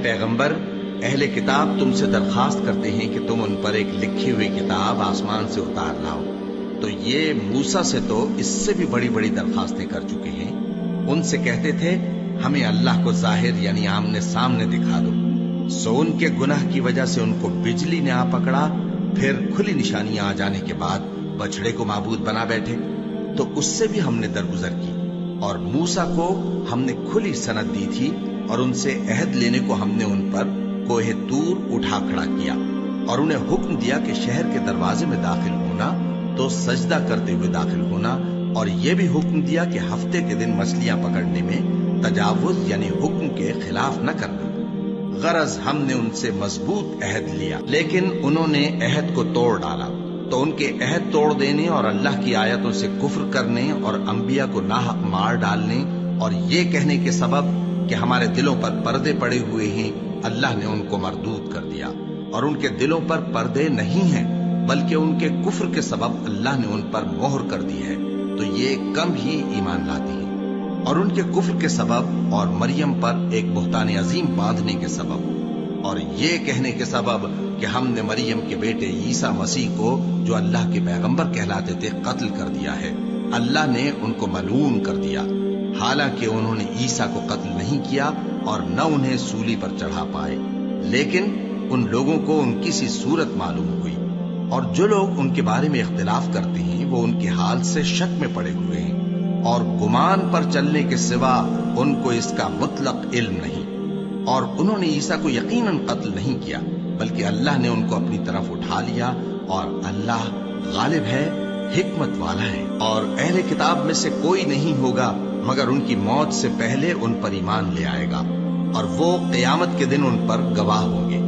پیغمبر، اہل کتاب تم سے درخواست کرتے ہیں کہ تم ان پر ایک لکھی ہوئی کتاب آسمان سے اتار لاؤ، تو یہ موسیٰ سے تو اس سے بھی بڑی بڑی درخواستیں کر چکے ہیں۔ ان سے کہتے تھے ہمیں اللہ کو ظاہر یعنی آمنے سامنے دکھا دو، سو ان کے گناہ کی وجہ سے ان کو بجلی نے آ پکڑا، پھر کھلی نشانیاں آ جانے کے بعد بچڑے کو معبود بنا بیٹھے، تو اس سے بھی ہم نے درگزر کی۔ اور موسیٰ کو ہم نے کھلی سند دی تھی، اور ان سے عہد لینے کو ہم نے ان پر کوہ طور اٹھا کھڑا کیا، اور انہیں حکم دیا کہ شہر کے دروازے میں داخل ہونا تو سجدہ کرتے ہوئے داخل ہونا، اور یہ بھی حکم دیا کہ ہفتے کے دن مچھلیاں پکڑنے میں تجاوز یعنی حکم کے خلاف نہ کرنا۔ غرض ہم نے ان سے مضبوط عہد لیا، لیکن انہوں نے عہد کو توڑ ڈالا، تو ان کے عہد توڑ دینے اور اللہ کی آیتوں سے کفر کرنے اور انبیاء کو ناحق مار ڈالنے اور یہ کہنے کے سبب کہ ہمارے دلوں پر پردے پڑے ہوئے ہیں، اللہ نے ان کو مردود کر دیا، اور ان کے دلوں پر پردے نہیں ہیں بلکہ ان کے کفر کے سبب اللہ نے ان پر مہر کر دی ہے، تو یہ کم ہی ایمان لاتے ہیں۔ اور ان کے کفر کے سبب اور مریم پر ایک بہتان عظیم باندھنے کے سبب اور یہ کہنے کے سبب کہ ہم نے مریم کے بیٹے عیسیٰ مسیح کو جو اللہ کے پیغمبر کہلاتے تھے قتل کر دیا ہے، اللہ نے ان کو ملعون کر دیا، حالانکہ انہوں نے عیسیٰ کو قتل نہیں کیا اور نہ انہیں سولی پر چڑھا پائے، لیکن ان لوگوں کو ان کی سی صورت معلوم ہوئی، اور جو لوگ ان کے بارے میں اختلاف کرتے ہیں وہ ان کے حال سے شک میں پڑے ہوئے ہیں، اور گمان پر چلنے کے سوا ان کو اس کا مطلق علم نہیں۔ اور انہوں نے عیسیٰ کو یقیناً قتل نہیں کیا، بلکہ اللہ نے ان کو اپنی طرف اٹھا لیا، اور اللہ غالب ہے، حکمت والا ہے۔ اور اہل کتاب میں سے کوئی نہیں ہوگا مگر ان کی موت سے پہلے ان پر ایمان لے آئے گا، اور وہ قیامت کے دن ان پر گواہ ہوں گے۔